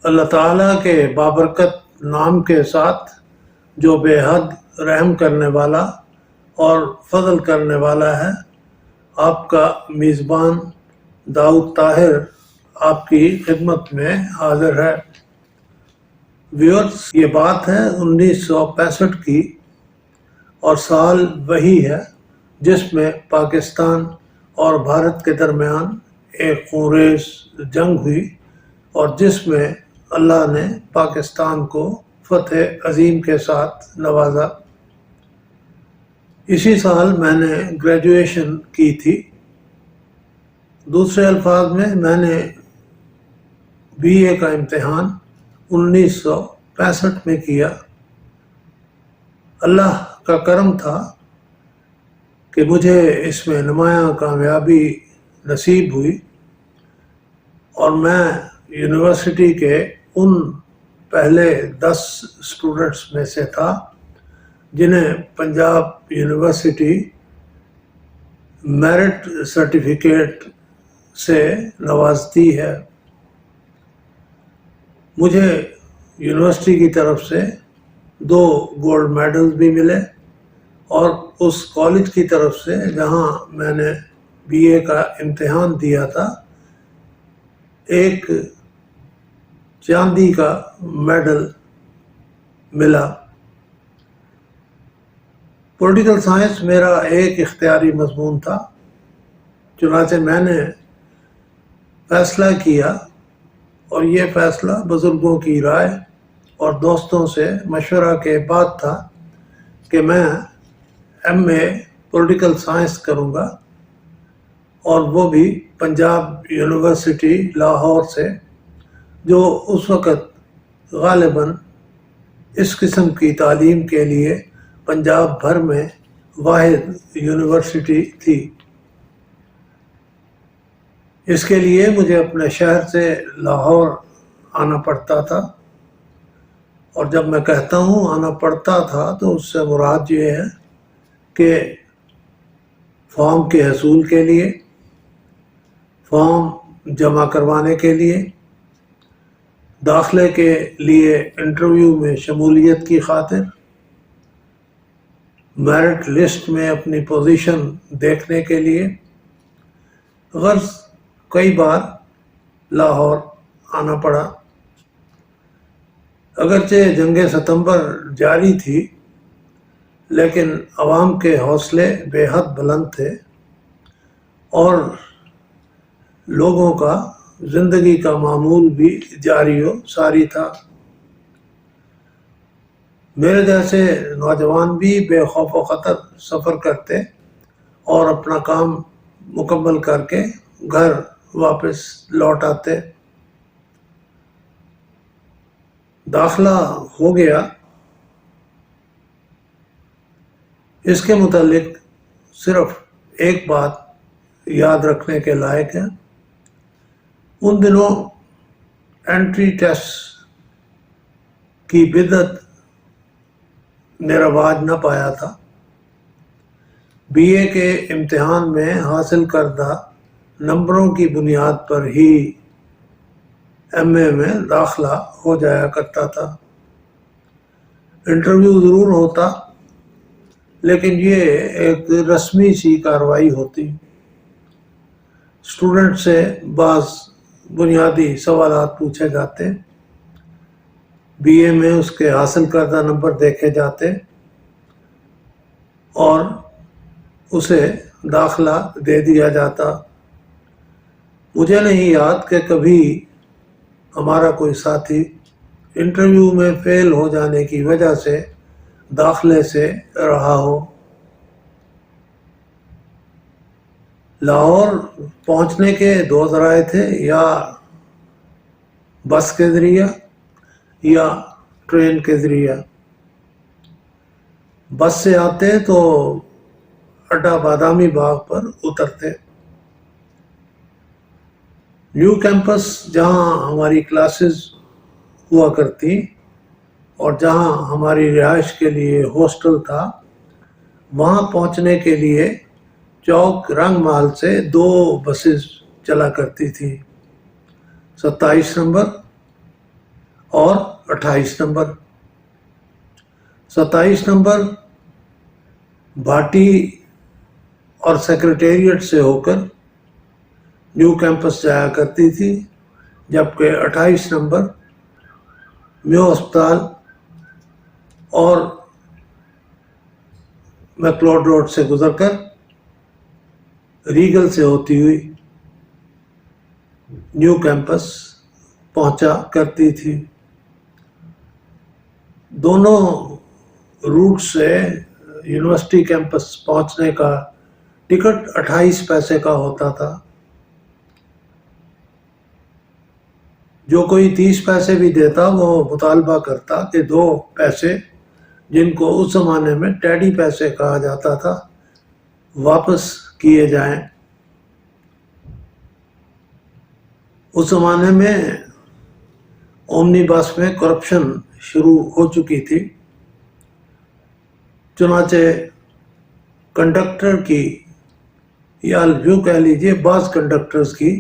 اللہ تعالیٰ کے بابرکت نام کے ساتھ جو بے حد رحم کرنے والا اور فضل کرنے والا ہے، آپ کا میزبان داؤد طاہر آپ کی خدمت میں حاضر ہے۔ ویورز، یہ بات ہے 1965 کی، اور سال وہی ہے جس میں پاکستان اور بھارت کے درمیان ایک خونریز جنگ ہوئی، اور جس میں اللہ نے پاکستان کو فتح عظیم کے ساتھ نوازا۔ اسی سال میں نے گریجویشن کی تھی۔ دوسرے الفاظ میں نے بی اے کا امتحان 1965 میں کیا۔ اللہ کا کرم تھا کہ مجھے اس میں نمایاں کامیابی نصیب ہوئی، اور میں یونیورسٹی کے ان پہلے 10 اسٹوڈنٹس میں سے تھا جنہیں پنجاب یونیورسٹی میرٹ سرٹیفکیٹ سے نوازتی ہے۔ مجھے یونیورسٹی کی طرف سے 2 گولڈ میڈلز بھی ملے، اور اس کالج کی طرف سے جہاں میں نے بی اے کا امتحان دیا تھا، ایک چاندی کا میڈل ملا۔ پولیٹیکل سائنس میرا ایک اختیاری مضمون تھا، چنانچہ میں نے فیصلہ کیا، اور یہ فیصلہ بزرگوں کی رائے اور دوستوں سے مشورہ کے بعد تھا کہ میں ایم اے پولیٹیکل سائنس کروں گا، اور وہ بھی پنجاب یونیورسٹی لاہور سے، جو اس وقت غالباً اس قسم کی تعلیم کے لیے پنجاب بھر میں واحد یونیورسٹی تھی۔ اس کے لیے مجھے اپنے شہر سے لاہور آنا پڑتا تھا، اور جب میں کہتا ہوں آنا پڑتا تھا تو اس سے مراد یہ ہے کہ فارم کے حصول کے لیے، فارم جمع کروانے کے لیے، داخلے کے لیے انٹرویو میں شمولیت کی خاطر، میرٹ لسٹ میں اپنی پوزیشن دیکھنے کے لیے، غرض کئی بار لاہور آنا پڑا۔ اگرچہ جنگ ستمبر جاری تھی، لیکن عوام کے حوصلے بے حد بلند تھے، اور لوگوں کا زندگی کا معمول بھی جاری و ساری تھا۔ میرے جیسے نوجوان بھی بے خوف و خطر سفر کرتے، اور اپنا کام مکمل کر کے گھر واپس لوٹ آتے۔ داخلہ ہو گیا۔ اس کے متعلق صرف ایک بات یاد رکھنے کے لائق ہے۔ ان دنوں انٹری ٹیسٹ کی بدعت نے رواج نہ پایا تھا۔ بی اے کے امتحان میں حاصل کردہ نمبروں کی بنیاد پر ہی ایم اے میں داخلہ ہو جایا کرتا تھا۔ انٹرویو ضرور ہوتا، لیکن یہ ایک رسمی سی کارروائی ہوتی۔ اسٹوڈنٹ سے بعض بنیادی سوالات پوچھے جاتے، بی اے میں اس کے حاصل کردہ نمبر دیکھے جاتے، اور اسے داخلہ دے دیا جاتا۔ مجھے نہیں یاد کہ کبھی ہمارا کوئی ساتھی انٹرویو میں فیل ہو جانے کی وجہ سے داخلے سے رہا ہو۔ لاہور پہنچنے کے 2 ذرائع تھے، یا بس کے ذریعہ یا ٹرین کے ذریعہ۔ بس سے آتے تو اڈا بادامی باغ پر اترتے۔ نیو کیمپس جہاں ہماری کلاسز ہوا کرتی اور جہاں ہماری رہائش کے لیے ہاسٹل تھا، وہاں پہنچنے کے لیے چوک رنگ محل سے 2 بسز چلا کرتی تھی، 27 نمبر اور 28 نمبر. 27 نمبر بھاٹی اور سیکرٹیریٹ سے ہو کر نیو کیمپس جایا کرتی تھی، جبکہ 28 نمبر میو اسپتال اور میکلوڈ روڈ سے گزر کر ریگل سے ہوتی ہوئی نیو کیمپس پہنچا کرتی تھی. دونوں روٹ سے یونیورسٹی کیمپس پہنچنے کا ٹکٹ 28 پیسے کا ہوتا تھا. جو کوئی 30 پیسے بھی دیتا وہ مطالبہ کرتا کہ 2 پیسے جن کو اس زمانے میں ٹیڈی پیسے کہا جاتا تھا واپس کیے جائیں. اس زمانے میں اومنی بس میں کرپشن شروع ہو چکی تھی، چنانچہ کنڈکٹر کی یا یوں کہہ لیجیے بعض کنڈکٹرز کی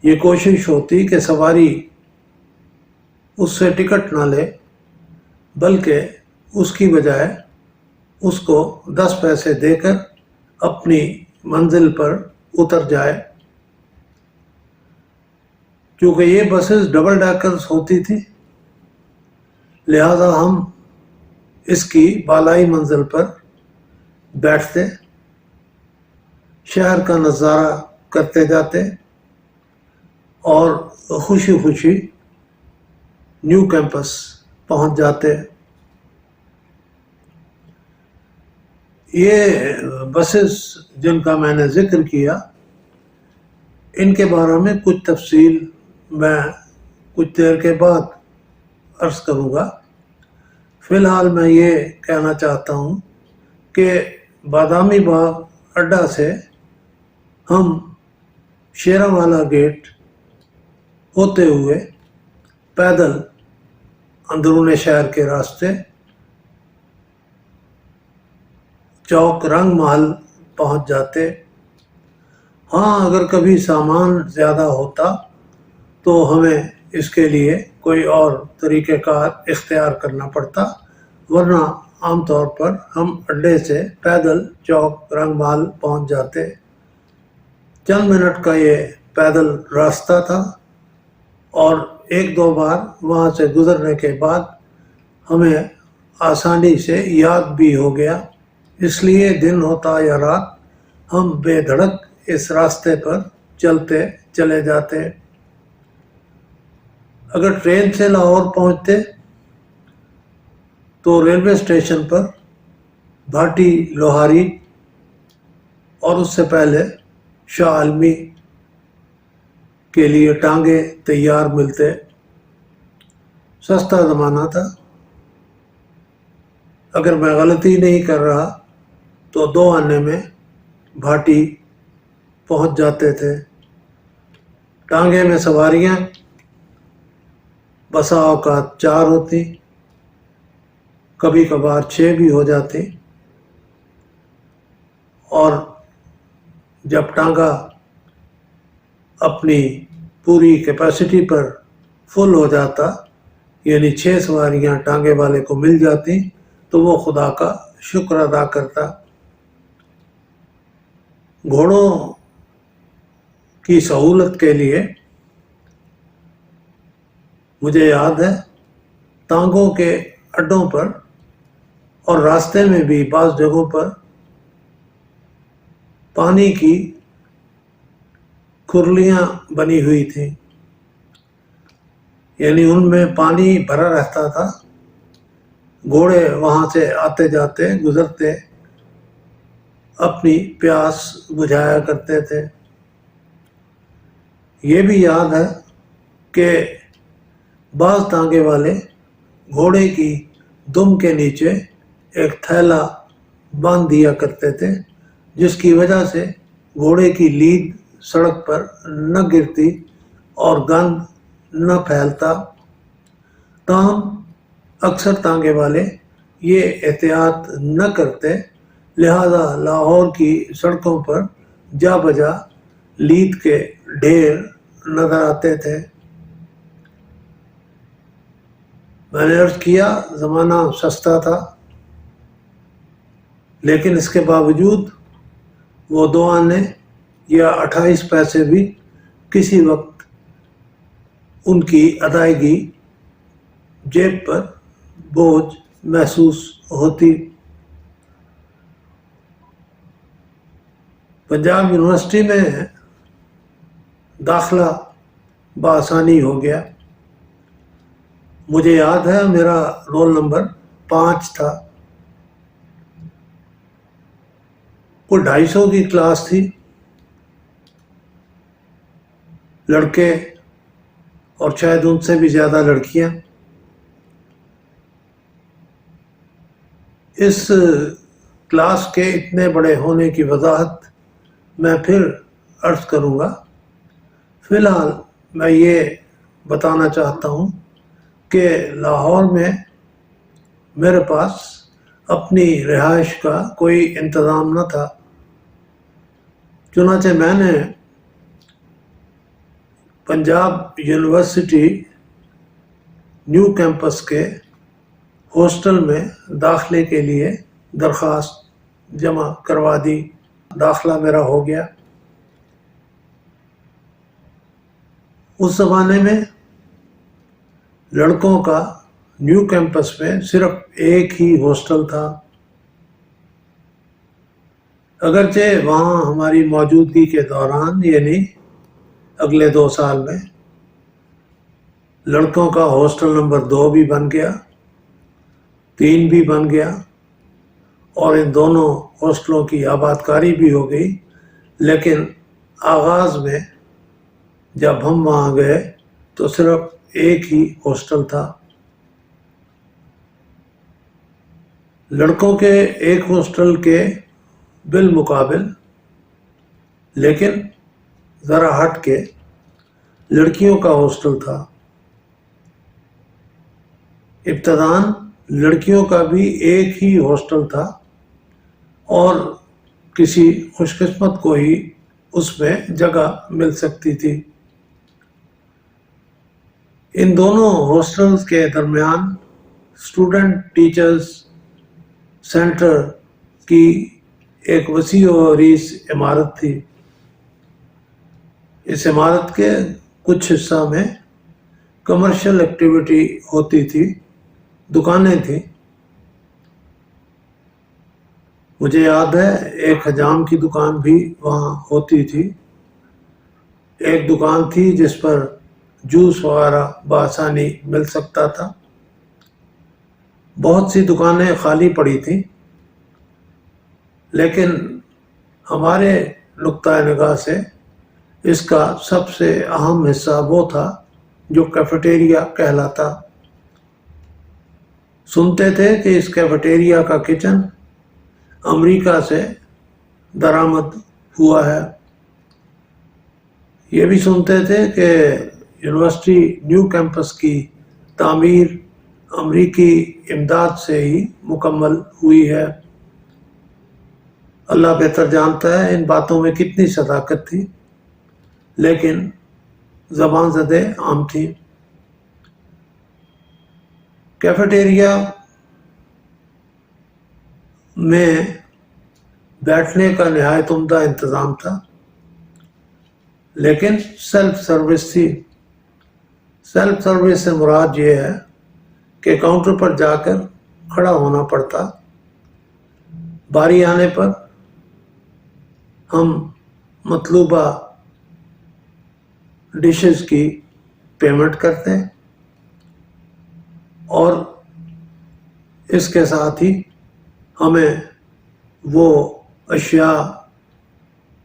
یہ کوشش ہوتی کہ سواری اس سے ٹکٹ نہ لے بلکہ اس کی بجائے اس کو 10 پیسے دے کر اپنی منزل پر اتر جائے. کیونکہ یہ بسز ڈبل ڈیکرز ہوتی تھی لہذا ہم اس کی بالائی منزل پر بیٹھتے، شہر کا نظارہ کرتے جاتے اور خوشی خوشی نیو کیمپس پہنچ جاتے. یہ بسز جن کا میں نے ذکر کیا ان کے بارے میں کچھ تفصیل میں کچھ دیر کے بعد عرض کروں گا. فی الحال میں یہ کہنا چاہتا ہوں کہ بادامی باغ اڈہ سے ہم شیراوالا گیٹ ہوتے ہوئے پیدل اندرون شہر کے راستے چوک رنگ محل پہنچ جاتے. ہاں اگر کبھی سامان زیادہ ہوتا تو ہمیں اس کے لیے کوئی اور طریقہ کار اختیار کرنا پڑتا، ورنہ عام طور پر ہم اڈے سے پیدل چوک رنگ محل پہنچ جاتے. چند منٹ کا یہ پیدل راستہ تھا اور 1-2 بار وہاں سے گزرنے کے بعد ہمیں آسانی سے یاد بھی ہو گیا، اس لیے دن ہوتا یا رات ہم بے دھڑک اس راستے پر چلتے چلے جاتے. اگر ٹرین سے لاہور پہنچتے تو ریلوے اسٹیشن پر بھاٹی لوہاری اور اس سے پہلے شاہ عالمی کے لیے ٹانگے تیار ملتے. سستا زمانہ تھا، اگر میں غلطی نہیں کر رہا تو 2 آنے میں بھاٹی پہنچ جاتے تھے. ٹانگے میں سواریاں بسا اوقات 4 ہوتی، کبھی کبھار 6 بھی ہو جاتی، اور جب ٹانگا اپنی پوری کیپیسٹی پر فل ہو جاتا یعنی 6 سواریاں ٹانگے والے کو مل جاتی تو وہ خدا کا شکر ادا کرتا. گھوڑوں کی سہولت کے لیے مجھے یاد ہے ٹانگوں کے اڈوں پر اور راستے میں بھی بعض جگہوں پر پانی کی کھرلیاں بنی ہوئی تھیں، یعنی ان میں پانی بھرا رہتا تھا. گھوڑے وہاں سے آتے جاتے گزرتے اپنی پیاس بجھایا کرتے تھے. یہ بھی یاد ہے کہ بعض ٹانگے والے گھوڑے کی دم کے نیچے ایک تھیلا باندھ دیا کرتے تھے جس کی وجہ سے گھوڑے کی لید سڑک پر نہ گرتی اور گند نہ پھیلتا. تاہم اکثر ٹانگے والے یہ احتیاط نہ کرتے، لہذا لاہور کی سڑکوں پر جا بجا لید کے ڈھیر نظر آتے تھے. میں نے عرض کیا زمانہ سستا تھا، لیکن اس کے باوجود وہ 2 آنے یا 28 پیسے بھی کسی وقت ان کی ادائیگی جیب پر بوجھ محسوس ہوتی۔ پنجاب یونیورسٹی میں داخلہ بآسانی ہو گیا۔ مجھے یاد ہے میرا رول نمبر 5 تھا۔ کوئی 250 کی کلاس تھی، لڑکے اور شاید ان سے بھی زیادہ لڑکیاں۔ اس کلاس کے اتنے بڑے ہونے کی وضاحت میں پھر عرض کروں گا۔ فی الحال میں یہ بتانا چاہتا ہوں کہ لاہور میں میرے پاس اپنی رہائش کا کوئی انتظام نہ تھا، چنانچہ میں نے پنجاب یونیورسٹی نیو کیمپس کے ہاسٹل میں داخلے کے لیے درخواست جمع کروا دی۔ داخلہ میرا ہو گیا۔ اس زمانے میں لڑکوں کا نیو کیمپس میں صرف ایک ہی ہاسٹل تھا، اگرچہ وہاں ہماری موجودگی کے دوران یعنی اگلے 2 سال میں لڑکوں کا ہاسٹل نمبر 2 بھی بن گیا، 3 بھی بن گیا، اور ان دونوں ہاسٹلوں کی آباد کاری بھی ہو گئی۔ لیکن آغاز میں جب ہم وہاں گئے تو صرف ایک ہی ہاسٹل تھا۔ لڑکوں کے ایک ہاسٹل کے بالمقابل لیکن ذرا ہٹ کے لڑکیوں کا ہاسٹل تھا۔ ابتداً لڑکیوں کا بھی ایک ہی ہاسٹل تھا اور کسی خوش قسمت کو ہی اس میں جگہ مل سکتی تھی۔ ان دونوں ہاسٹلز کے درمیان اسٹوڈنٹ ٹیچرز سینٹر کی ایک وسیع و عریض عمارت تھی۔ اس عمارت کے کچھ حصہ میں کمرشل ایکٹیویٹی ہوتی تھی، دکانیں تھیں۔ مجھے یاد ہے ایک حجام کی دکان بھی وہاں ہوتی تھی۔ ایک دکان تھی جس پر جوس وغیرہ بآسانی مل سکتا تھا۔ بہت سی دکانیں خالی پڑی تھیں، لیکن ہمارے نقطۂ نگاہ سے اس کا سب سے اہم حصہ وہ تھا جو کیفیٹیریا کہلاتا۔ سنتے تھے کہ اس کیفیٹیریا کا کچن امریکہ سے درآمد ہوا ہے۔ یہ بھی سنتے تھے کہ یونیورسٹی نیو کیمپس کی تعمیر امریکی امداد سے ہی مکمل ہوئی ہے۔ اللہ بہتر جانتا ہے ان باتوں میں کتنی صداقت تھی، لیکن زبان زدیں عام تھی۔ کیفیٹیریا میں بیٹھنے کا نہایت عمدہ انتظام تھا، لیکن سیلف سروس تھی۔ سیلف سروس سے مراد یہ ہے کہ کاؤنٹر پر جا کر کھڑا ہونا پڑتا، باری آنے پر ہم مطلوبہ ڈشز کی پیمنٹ کرتے ہیں اور اس کے ساتھ ہی ہمیں وہ اشیاء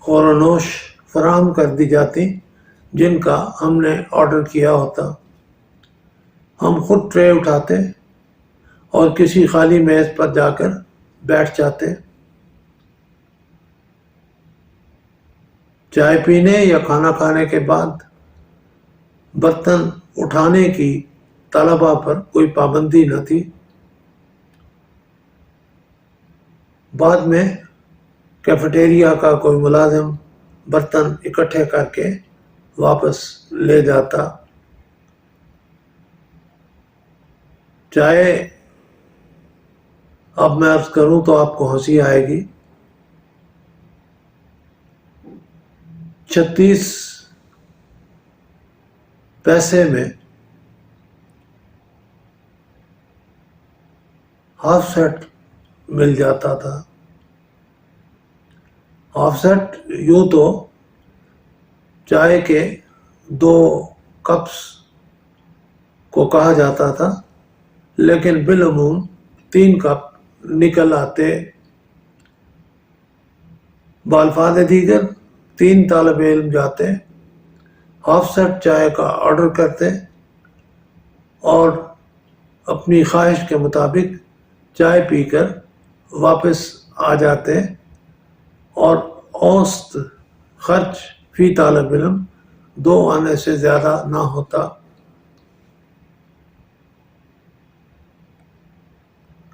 خور و نوش فراہم کر دی جاتی جن کا ہم نے آرڈر کیا ہوتا۔ ہم خود ٹرے اٹھاتے اور کسی خالی میز پر جا کر بیٹھ جاتے۔ چائے پینے یا کھانا کھانے کے بعد برتن اٹھانے کی طلباء پر کوئی پابندی نہ تھی۔ بعد میں کیفیٹیریا کا کوئی ملازم برتن اکٹھے کر کے واپس لے جاتا۔ چائے اب میں عرض کروں تو آپ کو ہنسی آئے گی، 36 پیسے میں ہاف سیٹ مل جاتا تھا۔ ہاف سیٹ یوں تو چائے کے 2 کپس کو کہا جاتا تھا، لیکن بالعموم 3 کپ نکل آتے۔ بالفاظ دیگر 3 طالب علم جاتے، ہاف سیٹ چائے کا آرڈر کرتے اور اپنی خواہش کے مطابق چائے پی کر واپس آ جاتے، اور اوسط خرچ فی طالب علم 2 آنے سے زیادہ نہ ہوتا۔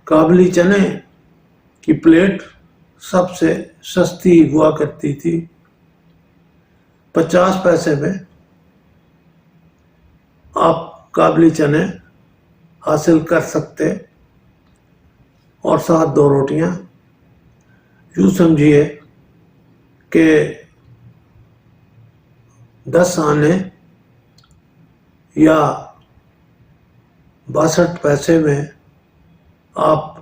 کابلی چنے کی پلیٹ سب سے سستی ہوا کرتی تھی، 50 پیسے میں آپ کابلی چنے حاصل کر سکتے، اور ساتھ 2 روٹیاں۔ یوں سمجھیے کہ 10 آنے یا 62 پیسے میں آپ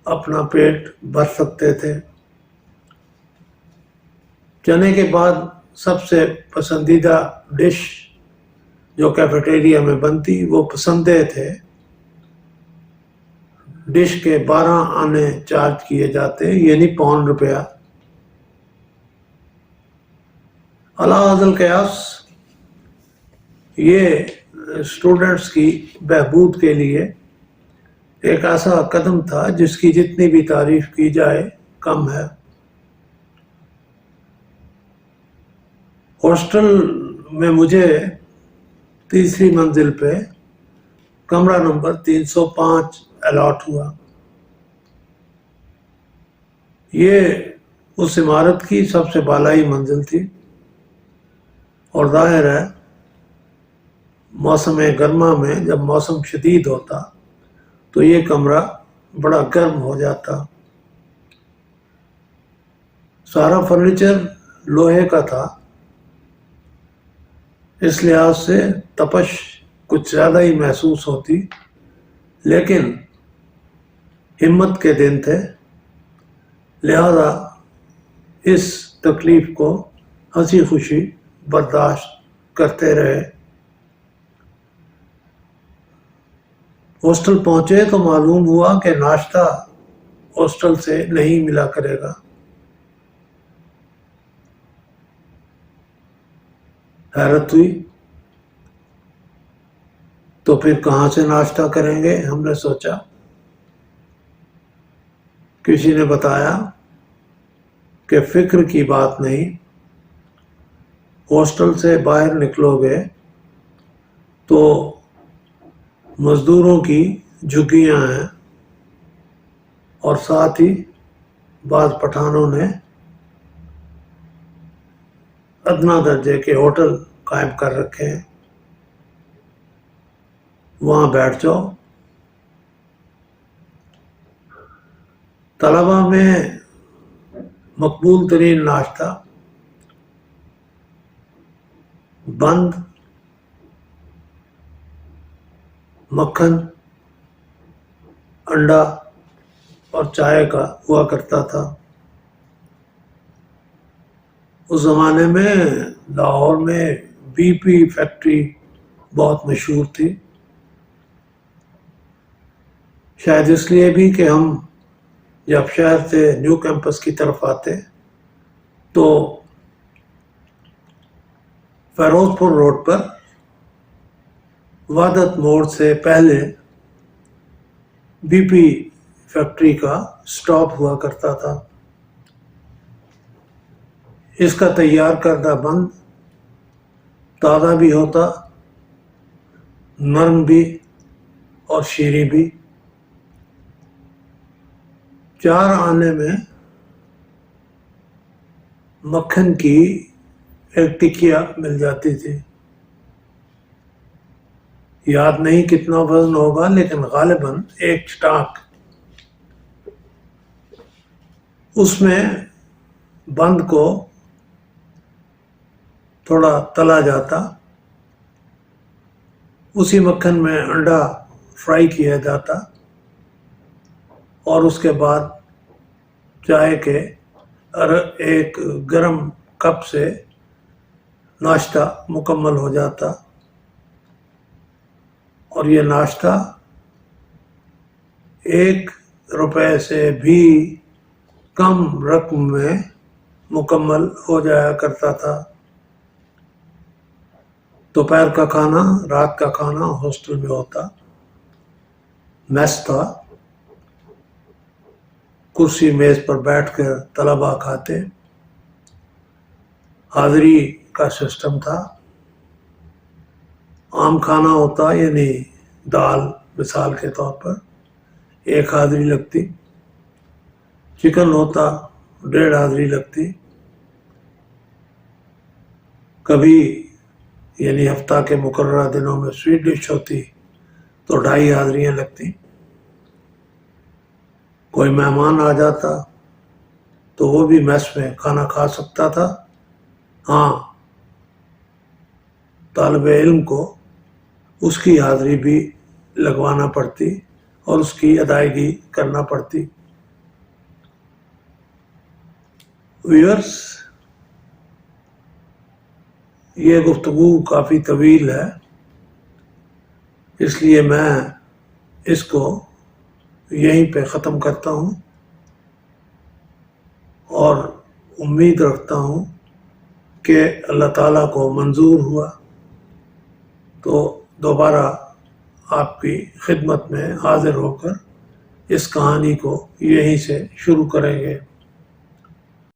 اپنا پیٹ بھر سکتے تھے۔ چنے کے بعد سب سے پسندیدہ ڈش جو کیفیٹیریا میں بنتی وہ پسندے تھے۔ ڈش کے 12 آنے چارج کیے جاتے، یعنی ₹5۔ علی ھذا القیاس یہ اسٹوڈنٹس کی بہبود کے لیے ایک ایسا قدم تھا جس کی جتنی بھی تعریف کی جائے کم ہے۔ ہاسٹل میں مجھے تیسری منزل پہ کمرہ نمبر 305 الاٹ ہوا۔ یہ اس عمارت کی سب سے بالائی منزل تھی، اور ظاہر ہے موسم گرما میں جب موسم شدید ہوتا تو یہ کمرہ بڑا گرم ہو جاتا۔ سارا فرنیچر لوہے کا تھا، اس لحاظ سے تپش کچھ زیادہ ہی محسوس ہوتی، لیکن ہمت کے دن تھے، لہذا اس تکلیف کو ہنسی خوشی برداشت کرتے رہے۔ ہاسٹل پہنچے تو معلوم ہوا کہ ناشتہ ہاسٹل سے نہیں ملا کرے گا۔ حیرت ہوئی، تو پھر کہاں سے ناشتہ کریں گے؟ ہم نے سوچا۔ کسی نے بتایا کہ فکر کی بات نہیں، ہاسٹل سے باہر نکلو گے تو مزدوروں کی جھگیاں ہیں، اور ساتھ ہی بعض پٹھانوں نے ادنا درجے کے ہوٹل قائم کر رکھے ہیں، وہاں بیٹھ جاؤ۔ طلبہ میں مقبول ترین ناشتہ بند، مکھن، انڈا اور چائے کا ہوا کرتا تھا۔ اس زمانے میں لاہور میں بی پی فیکٹری بہت مشہور تھی، شاید اس لیے بھی کہ ہم جب شہر سے نیو کیمپس کی طرف آتے تو فیروز پور روڈ پر وحدت موڑ سے پہلے بی پی فیکٹری کا سٹاپ ہوا کرتا تھا۔ اس کا تیار کردہ بند تازہ بھی ہوتا، نرم بھی اور شیریں بھی۔ 4 آنے میں مکھن کی ایک ٹکیا مل جاتی تھی۔ یاد نہیں کتنا وزن ہوگا، لیکن غالباً ایک چٹاک. اس میں بند کو تھوڑا تلا جاتا، اسی مکھن میں انڈا فرائی کیا جاتا، اور اس کے بعد چائے کے ایک گرم کپ سے ناشتہ مکمل ہو جاتا. اور یہ ناشتہ 1 روپے سے بھی کم رقم میں مکمل ہو جایا کرتا تھا. دوپہر کا کھانا، رات کا کھانا ہاسٹل میں ہوتا، میس تھا. کرسی میز پر بیٹھ کر طلباء کھاتے. حاضری کا سسٹم تھا. عام کھانا ہوتا، یعنی دال مثال کے طور پر 1 حاضری لگتی. چکن ہوتا 1.5 حاضری لگتی. کبھی یعنی ہفتہ کے مقررہ دنوں میں سویٹ ڈش ہوتی تو 2.5 حاضریاں لگتی. کوئی مہمان آ جاتا تو وہ بھی میس میں کھانا کھا سکتا تھا. ہاں، طالب علم کو اس کی حاضری بھی لگوانا پڑتی اور اس کی ادائیگی کرنا پڑتی. ویورز، یہ گفتگو کافی طویل ہے، اس لیے میں اس کو یہیں پہ ختم کرتا ہوں، اور امید رکھتا ہوں کہ اللہ تعالیٰ کو منظور ہوا تو دوبارہ آپ کی خدمت میں حاضر ہو کر اس کہانی کو یہیں سے شروع کریں گے.